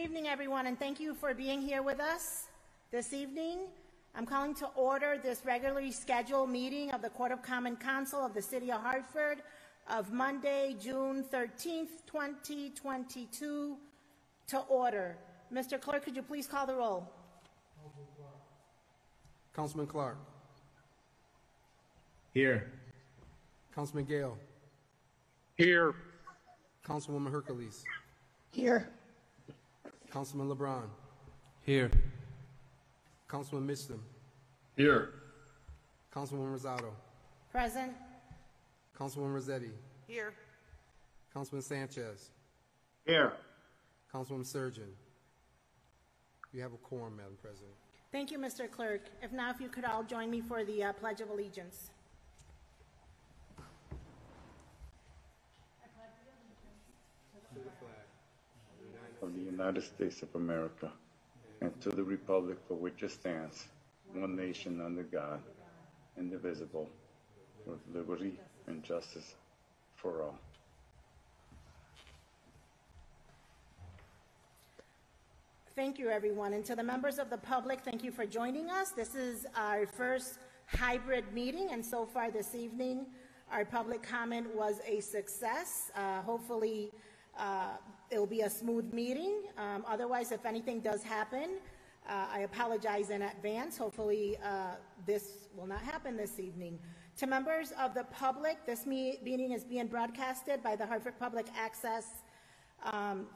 evening, everyone, and thank you for being here with us this evening. I'm calling to order this regularly scheduled meeting of the Court of Common Council of the City of Hartford of Monday, June 13th, 2022 to order. Mr. Clerk, could you please call the roll? Councilman Clark. Here. Councilman Gale. Here. Councilwoman Hercules. Here. Councilman LeBron. Here. Councilman Mitchum. Here. Councilwoman Rosado. Present. Councilwoman Rossetti. Here. Councilman Sanchez. Here. Councilwoman Surgeon. You have a quorum, Madam President. Thank you, Mr. Clerk. If now, if you could all join me for the Pledge of Allegiance. Of the United States of America, and to the republic for which it stands, one nation under God, indivisible, with liberty and justice for all. Thank you, everyone. And to the members of the public, thank you for joining us. This is our first hybrid meeting, and so far this evening, our public comment was a success. Hopefully, it'll be a smooth meeting. Otherwise, if anything does happen, I apologize in advance. Hopefully, this will not happen this evening. To members of the public, this meeting is being broadcasted by the Hartford Public Access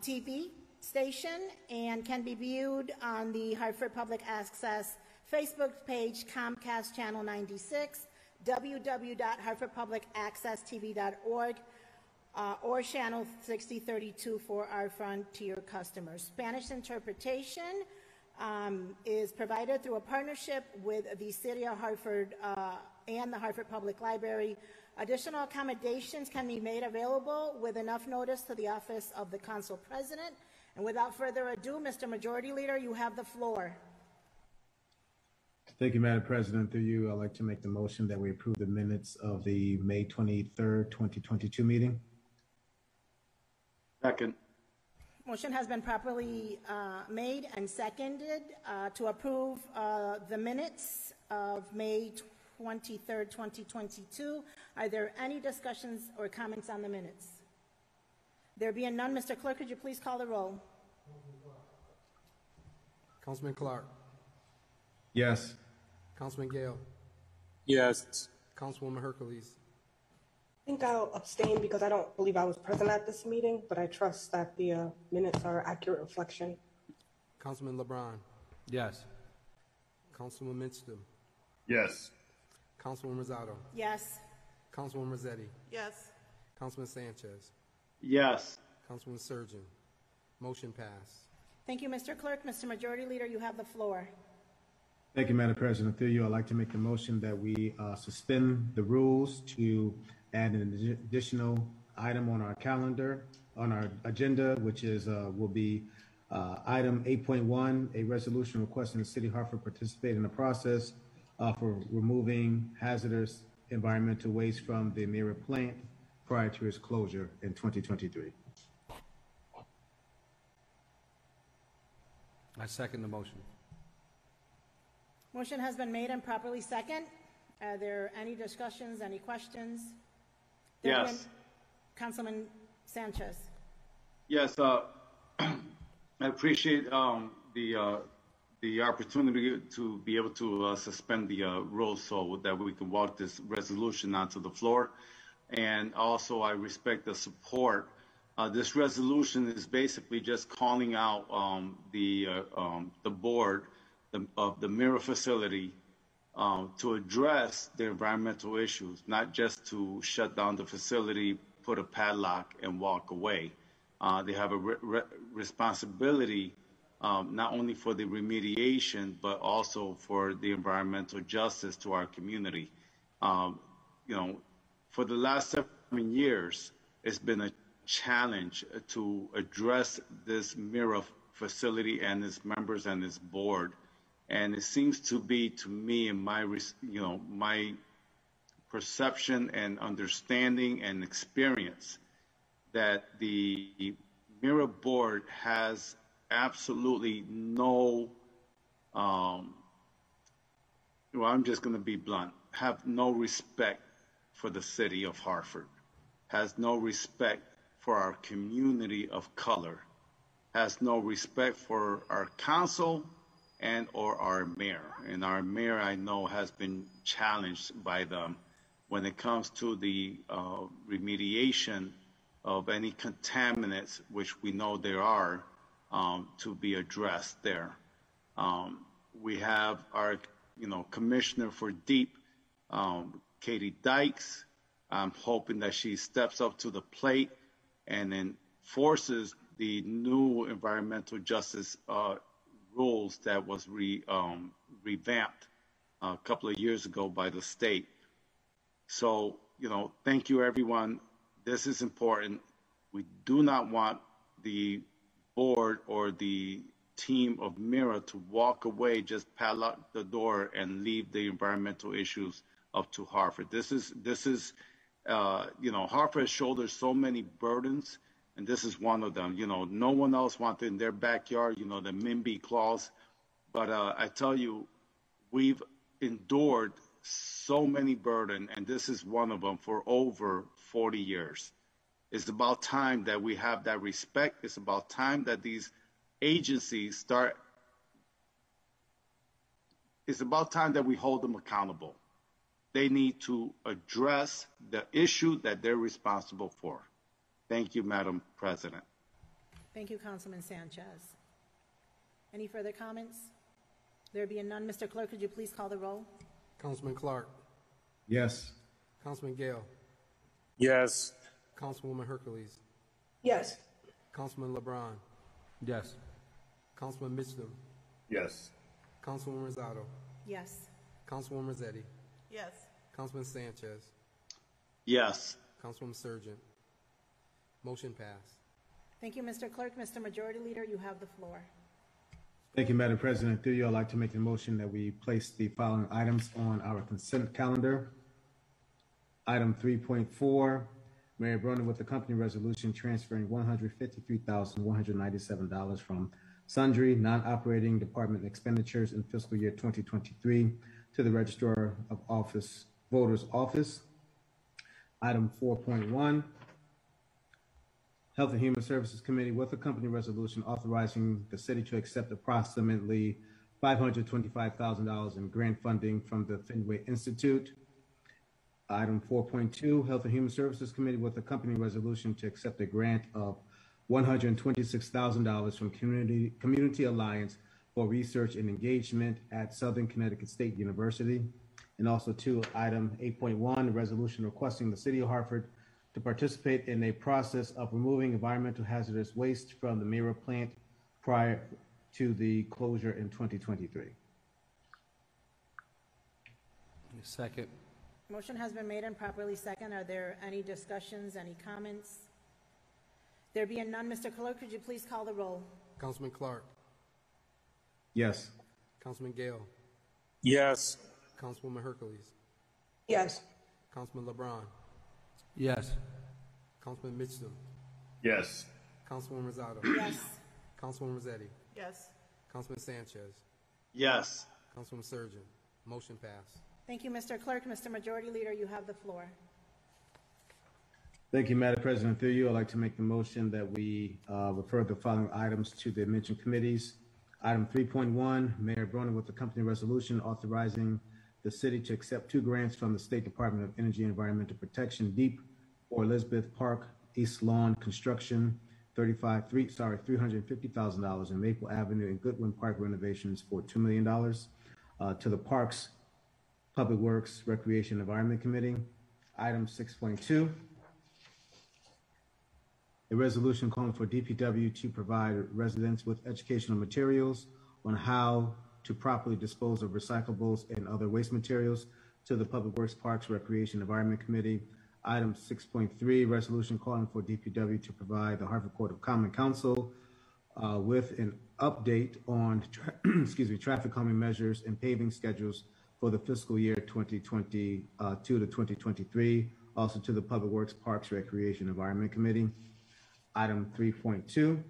TV station and can be viewed on the Hartford Public Access Facebook page, Comcast Channel 96, www.hartfordpublicaccesstv.org, or channel 6032 for our Frontier customers. Spanish interpretation is provided through a partnership with the City of Hartford and the Hartford Public Library. Additional accommodations can be made available with enough notice to the Office of the Council President. And without further ado, Mr. Majority Leader, you have the floor. Thank you, Madam President. Through you, I'd like to make the motion that we approve the minutes of the May 23rd, 2022 meeting. Second. Motion has been properly made and seconded to approve the minutes of May 23rd, 2022. Are there any discussions or comments on the minutes? There being none, Mr. Clerk, could you please call the roll? Councilman Clark. Yes. Councilman Gale. Yes. Councilwoman Hercules. I think I'll abstain because I don't believe I was present at this meeting, but I trust that the minutes are an accurate reflection. Councilman LeBron. Yes. Councilman Mitchum. Yes. Councilwoman Rosado. Yes. Councilwoman Rossetti. Yes. Councilman Sanchez. Yes. Councilman Surgeon. Motion passed. Thank you, Mr. Clerk. Mr. Majority Leader, you have the floor. Thank you, Madam President. Through you, I'd like to make the motion that we suspend the rules to add an additional item on our calendar, on our agenda, which is will be item 8.1, a resolution requesting the City of Hartford participate in the process for removing hazardous environmental waste from the Mira plant prior to its closure in 2023. I second the motion. Motion has been made and properly second. Are there any discussions, any questions? Yes. Councilman Sanchez. Yes. I appreciate the opportunity to be able to suspend the rules so that we can walk this resolution onto the floor. And also, I respect the support. This resolution is basically just calling out the board of the Mira facility to address the environmental issues, not just to shut down the facility, put a padlock, and walk away. They have a responsibility not only for the remediation, but also for the environmental justice to our community. For the last 7 years, it's been a challenge to address this Mira facility and its members and its board. And it seems to be, to me, in my perception and understanding and experience, that the Mira board has absolutely no, well, I'm just going to be blunt, have no respect for the city of Hartford, has no respect for our community of color, has no respect for our council and or our mayor. And our mayor, I know, has been challenged by them when it comes to the remediation of any contaminants, which we know there are, to be addressed there. We have our, commissioner for DEEP, Katie Dykes. I'm hoping that she steps up to the plate and enforces the new environmental justice rules that was revamped a couple of years ago by the state. So, thank you, everyone. This is important. We do not want the board or the team of MIRA to walk away, just padlock the door and leave the environmental issues up to Hartford. This is Hartford has shouldered so many burdens, and this is one of them. No one else wants it in their backyard, the NIMBY clause. But I tell you, we've endured so many burdens, and this is one of them for over 40 years. It's about time that we have that respect. It's about time that these agencies start. It's about time that we hold them accountable. They need to address the issue that they're responsible for. Thank you, Madam President. Thank you, Councilman Sanchez. Any further comments? There being none, Mr. Clerk, could you please call the roll? Councilman Clark. Yes. Councilman Gale. Yes. Councilwoman Hercules. Yes. Councilman LeBron. Yes. Councilman Mitchell. Yes. Councilwoman Rosado. Yes. Councilwoman Rossetti. Yes. Councilman Sanchez. Yes. Councilwoman Surgeon. Motion passed. Thank you, Mr. Clerk. Mr. Majority Leader, you have the floor. Thank you, Madam President. Through you, I'd like to make a motion that we place the following items on our consent calendar. Item 3.4, Mayor Brennan with the company resolution transferring $153,197 from sundry non-operating department expenditures in fiscal year 2023 to the Registrar of Voters Office. Item 4.1, Health and Human Services Committee with a company resolution authorizing the city to accept approximately $525,000 in grant funding from the Fenway Institute. Item 4.2, Health and Human Services Committee with a company resolution to accept a grant of $126,000 from Community Alliance for Research and Engagement at Southern Connecticut State University. And also to item 8.1, a resolution requesting the city of Hartford to participate in a process of removing environmental hazardous waste from the MIRA plant prior to the closure in 2023. Second. Motion has been made and properly second. Are there any discussions, any comments? There being none, Mr. Clerk, could you please call the roll? Councilman Clark. Yes. Councilman Gale. Yes. Councilwoman Hercules. Yes. Councilman LeBron. Yes. Councilman Mitchell. Yes. Councilwoman Rosado. Yes. Councilwoman Rossetti. Yes. Councilman Sanchez. Yes. Councilwoman Surgeon. Motion passed. Thank you, Mr. Clerk. Mr. Majority Leader, you have the floor. Thank you, Madam President. Through you, I'd like to make the motion that we refer the following items to the mentioned committees. Item 3.1, Mayor Brennan with the company resolution authorizing the city to accept 2 grants from the State Department of Energy and Environmental Protection, DEEP, for Elizabeth Park East Lawn construction, $350,000 in Maple Avenue and Goodwin Park renovations for $2 million to the Parks, Public Works, Recreation, Environment Committee. Item 6.2, a resolution calling for DPW to provide residents with educational materials on how to properly dispose of recyclables and other waste materials to the Public Works, Parks, Recreation, Environment Committee. Item 6.3, resolution calling for DPW to provide the Hartford Court of Common Council with an update on traffic calming measures and paving schedules for the fiscal year 2022 to 2023, also to the Public Works, Parks, Recreation, Environment Committee. Item 3.2,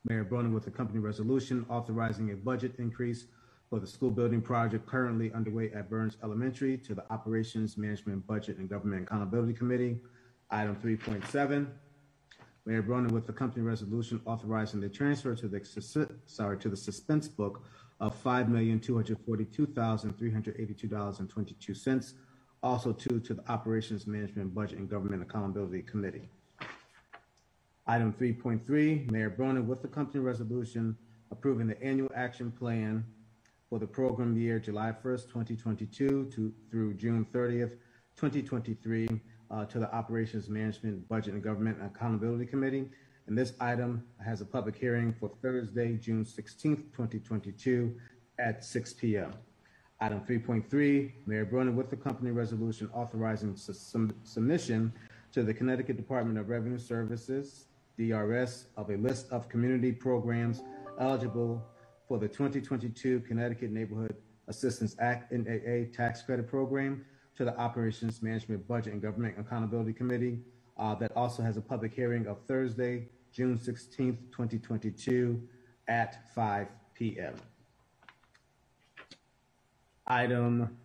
Mayor Brennan with the company resolution authorizing a budget increase for the school building project currently underway at Burns Elementary to the Operations Management Budget and Government Accountability Committee. Item 3.7, Mayor Brennan with the company resolution authorizing the transfer to the suspense book of $5,242,382.22, also to the Operations Management Budget and Government Accountability Committee. Item 3.3, Mayor Brennan with the company resolution approving the annual action plan for the program year July 1st, 2022 through June 30th, 2023 to the Operations Management Budget and Government Accountability Committee. And this item has a public hearing for Thursday, June 16th, 2022 at 6 p.m. Item 3.3, Mayor Brennan with the company resolution authorizing submission to the Connecticut Department of Revenue Services, DRS, of a list of community programs eligible for the 2022 Connecticut Neighborhood Assistance Act NAA tax credit program to the Operations Management Budget and Government Accountability Committee. That also has a public hearing of Thursday, June 16th, 2022 at 5 p.m.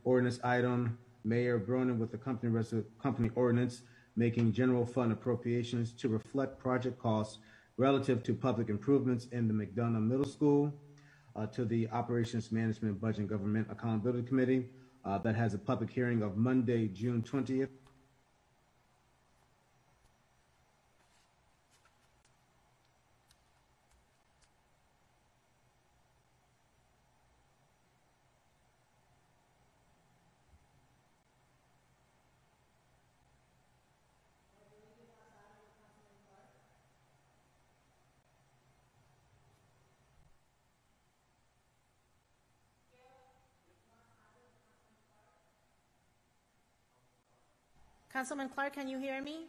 Ordinance item, Mayor Brennan with the company ordinance making general fund appropriations to reflect project costs relative to public improvements in the McDonough Middle School to the Operations Management Budget and Government Accountability Committee. That has a public hearing of Monday, June 20th. Councilman Clark, can you hear me?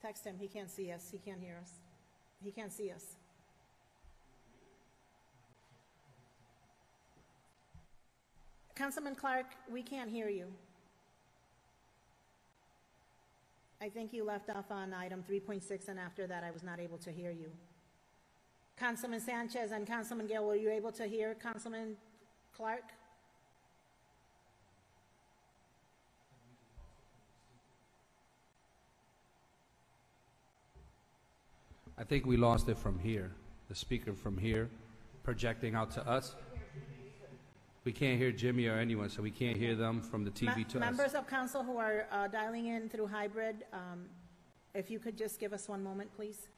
Text him. He can't see us. He can't hear us. He can't see us. Councilman Clark, we can't hear you. I think you left off on item 3.6, and after that I was not able to hear you. Councilman Sanchez and Councilman Gale, were you able to hear Councilman Clark? I think we lost it from here, the speaker from here, projecting out to us. We can't hear Jimmy or anyone, so we can't hear them from the TV to us. Members of council who are dialing in through hybrid, if you could just give us one moment, please.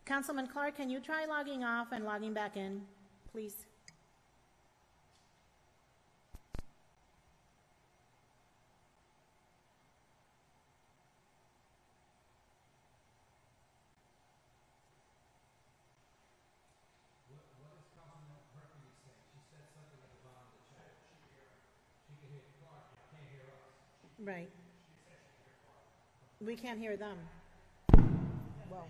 Councilman Clark, can you try logging off and logging back in, please? Right. We can't hear them. Well.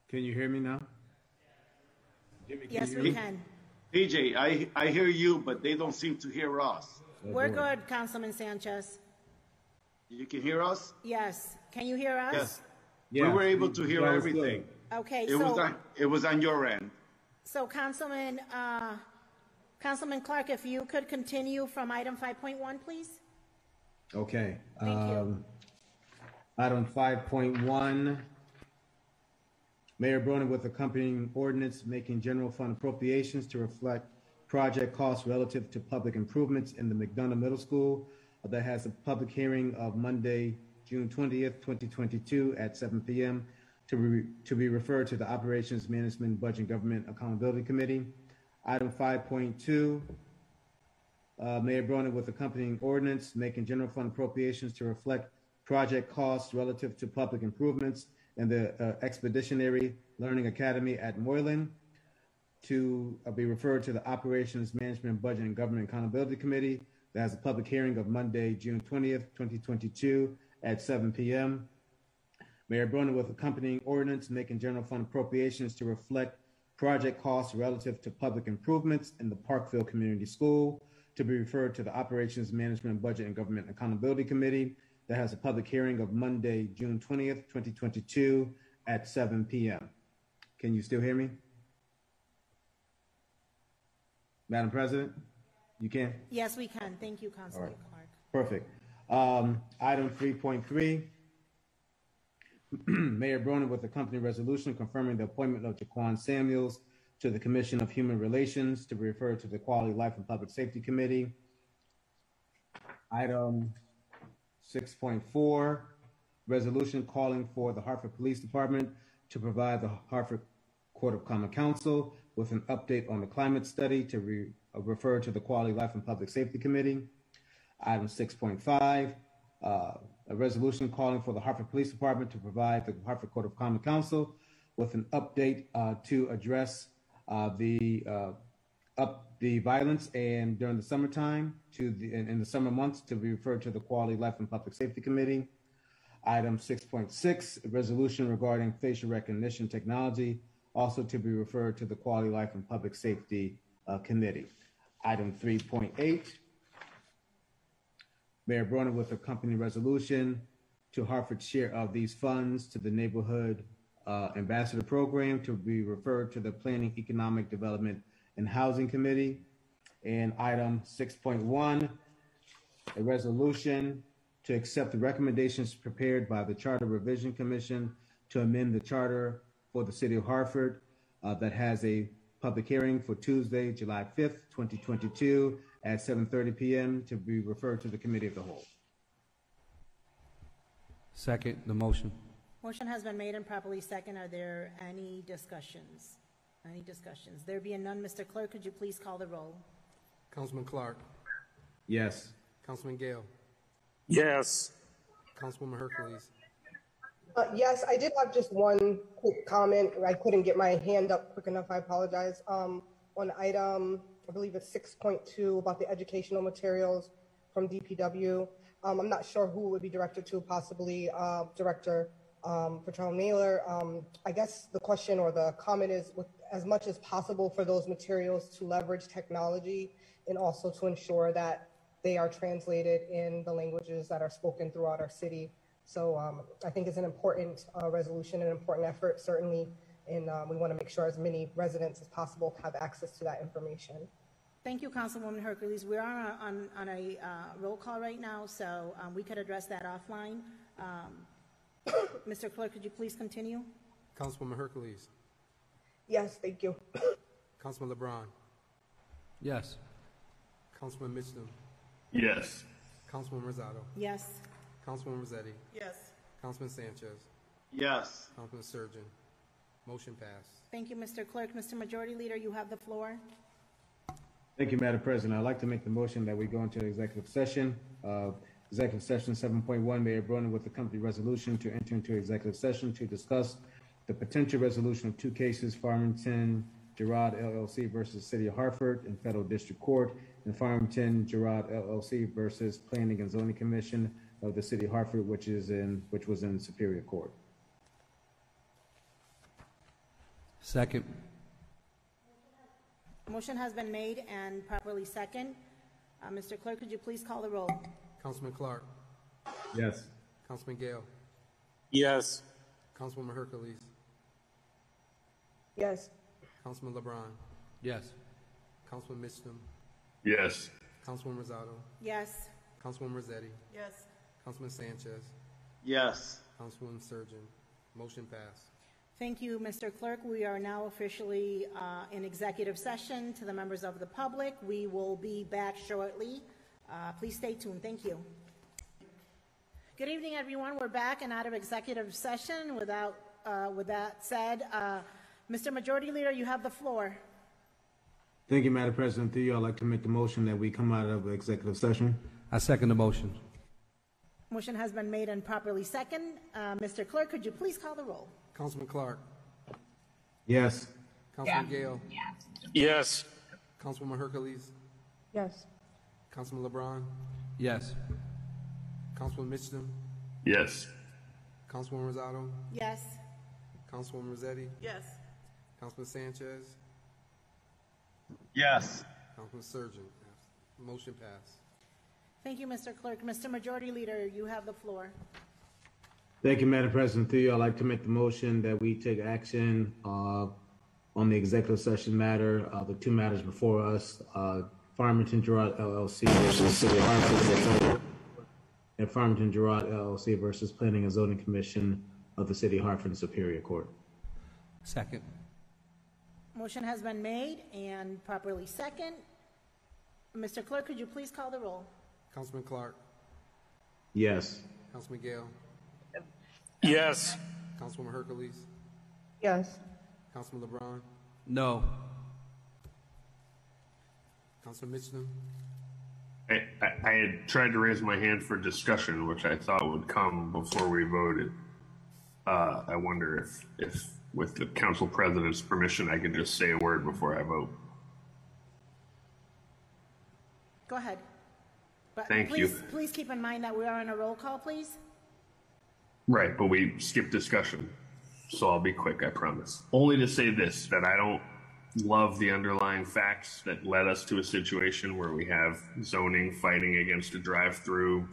Can you hear me now? Jimmy, Yes, we can. PJ, I hear you, but they don't seem to hear us. We're good, Councilman Sanchez. You can hear us? Yes. Can you hear us? Yes. Yes, We were able to hear that was everything. Okay, It was on your end. so Councilman Clark, if you could continue from item 5.1, please? Okay. Thank you. Item 5.1, Mayor Brennan with accompanying ordinance making general fund appropriations to reflect project costs relative to public improvements in the McDonough Middle School. That has a public hearing of Monday, June 20th, 2022 at 7 p.m. to be referred to the Operations Management Budget and Government Accountability Committee. Item 5.2, Mayor Brennan with accompanying ordinance making general fund appropriations to reflect project costs relative to public improvements in the Expeditionary Learning Academy at Moylan to be referred to the Operations Management Budget and Government Accountability Committee. That has a public hearing of Monday, June 20th, 2022 at 7 p.m. Mayor Brennan with accompanying ordinance making general fund appropriations to reflect project costs relative to public improvements in the Parkville Community School to be referred to the Operations Management Budget and Government Accountability Committee. That has a public hearing of Monday, June 20th, 2022 at 7 p.m. Can you still hear me? Madam President, you can? Yes, we can. Thank you, Councilman Clark. Perfect. Item 3.3, Mayor Brennan with the company resolution confirming the appointment of Jaquan Samuels to the Commission of Human Relations to be referred to the Quality Life and Public Safety Committee. Item 6.4, resolution calling for the Hartford Police Department to provide the Hartford Court of Common Council with an update on the climate study to refer to the Quality Life and Public Safety Committee. Item 6.5, a resolution calling for the Hartford Police Department to provide the Hartford Court of Common Council with an update to address the violence and during the summertime in the summer months to be referred to the Quality Life and Public Safety Committee. Item 6.6, a resolution regarding facial recognition technology, also to be referred to the Quality Life and Public Safety Committee. Item 3.8, Mayor Brennan with a company resolution to Hartford's share of these funds to the Neighborhood Ambassador Program to be referred to the Planning, Economic Development, and Housing Committee. And item 6.1, a resolution to accept the recommendations prepared by the Charter Revision Commission to amend the charter for the City of Hartford that has a public hearing for Tuesday, July 5th, 2022 at 7:30 p.m. to be referred to the Committee of the Whole. Second the motion. Motion has been made and properly second. Are there any discussions? Any discussions? There being none, Mr. Clerk, could you please call the roll? Councilman Clark, Yes. Councilman Gale, Yes. Councilwoman Hercules, Yes, I did have just one quick comment. I couldn't get my hand up quick enough. I apologize. On item, I believe it's 6.2 about the educational materials from DPW. I'm not sure who it would be directed to, possibly Director Patrol Naylor. I guess the question or the comment is, with as much as possible for those materials to leverage technology and also to ensure that they are translated in the languages that are spoken throughout our city. So I think it's an important resolution, an important effort, certainly, and we want to make sure as many residents as possible have access to that information. Thank you, Councilwoman Hercules. We are on a roll call right now, so we could address that offline. Mr. Clerk, could you please continue? Councilwoman Hercules, Yes, thank you. Councilman LeBron, Yes. Councilman Mitchell, Yes. Councilwoman Rosado, Yes. Councilwoman Rossetti, Yes. Councilman Sanchez, Yes. Councilman Surgeon. Motion passed. Thank you, Mr. Clerk. Mr. Majority Leader, you have the floor. Thank you, Madam President. I'd like to make the motion that we go into executive session. Executive session 7.1, Mayor Brennan with the company resolution to enter into executive session to discuss the potential resolution of two cases, Farmington Gerard LLC versus City of Hartford in Federal District Court, and Farmington Gerard LLC versus Planning and Zoning Commission of the City of Hartford, which was in Superior Court. Second. Motion has been made and properly second. Mr. Clerk, could you please call the roll? Councilman Clark. Yes. Councilman Gale. Yes. Councilwoman Hercules. Yes. Councilman LeBron. Yes. Councilman Mitchum. Yes. Councilwoman Rosado. Yes. Councilwoman Rossetti. Yes. Councilman Sanchez. Yes. Councilwoman Surgeon. Motion passed. Thank you, Mr. Clerk. We are now officially in executive session. To the members of the public, we will be back shortly. Please stay tuned. Thank you. Good evening, everyone. We're back and out of executive session. With that said, Mr. Majority Leader, you have the floor. Thank you, Madam President. Through you, I'd like to make the motion that we come out of executive session. I second the motion. Motion has been made and properly second. Mr. Clerk, could you please call the roll? Councilman Clark. Yes. Councilman Gale. Yes. Councilwoman Hercules. Yes. Councilman LeBron. Yes. Councilman Mitchum. Yes. Councilwoman Rosado. Yes. Councilwoman Rossetti. Yes. Councilman Sanchez. Yes. Councilman Surgeon. Motion passed. Thank you, Mr. Clerk. Mr. Majority Leader, you have the floor. Thank you, Madam President. Through you, I'd like to make the motion that we take action on the executive session matter, the two matters before us, Farmington Gerard LLC versus City of Hartford, and Farmington Gerard LLC versus Planning and Zoning Commission of the City of Hartford and Superior Court. Second. Motion has been made and properly second. Mr. Clerk, could you please call the roll? Councilman Clark. Yes. Councilman Gale. Yes. Councilwoman Hercules. Yes. Councilman LeBron. No. Councilman Mitchum. I had tried to raise my hand for discussion, which I thought would come before we voted. I wonder if with the council president's permission, I could just say a word before I vote. Go ahead. But Thank please, you. Please keep in mind that we are on a roll call, please. Right, but we skipped discussion, so I'll be quick, I promise. Only to say this, that I don't love the underlying facts that led us to a situation where we have zoning fighting against a drive-through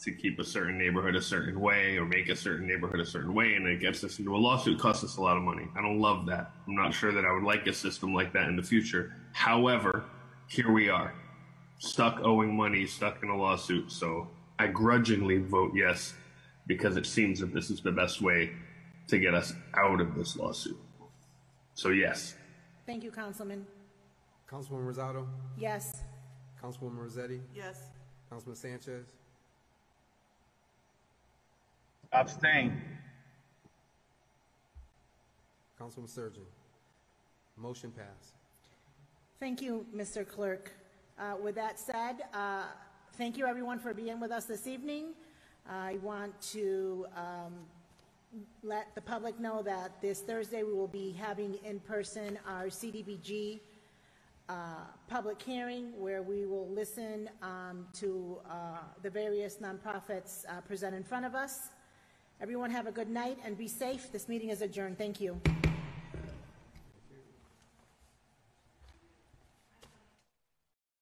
to keep a certain neighborhood a certain way or make a certain neighborhood a certain way, and it gets us into a lawsuit, costs us a lot of money. I don't love that. I'm not sure that I would like a system like that in the future. However, here we are, stuck owing money, stuck in a lawsuit, so I grudgingly vote yes, because it seems that this is the best way to get us out of this lawsuit. So yes. Thank you, Councilman. Councilwoman Rosado. Yes. Councilwoman Rossetti. Yes. Councilman Sanchez. Abstain. Councilman Surgeon. Motion passed. Thank you, Mr. Clerk. With that said, thank you everyone for being with us this evening. I want to let the public know that this Thursday we will be having in person our Cdbg public hearing where we will listen to the various nonprofits present in front of us. Everyone have a good night and be safe. This meeting is adjourned. Thank you.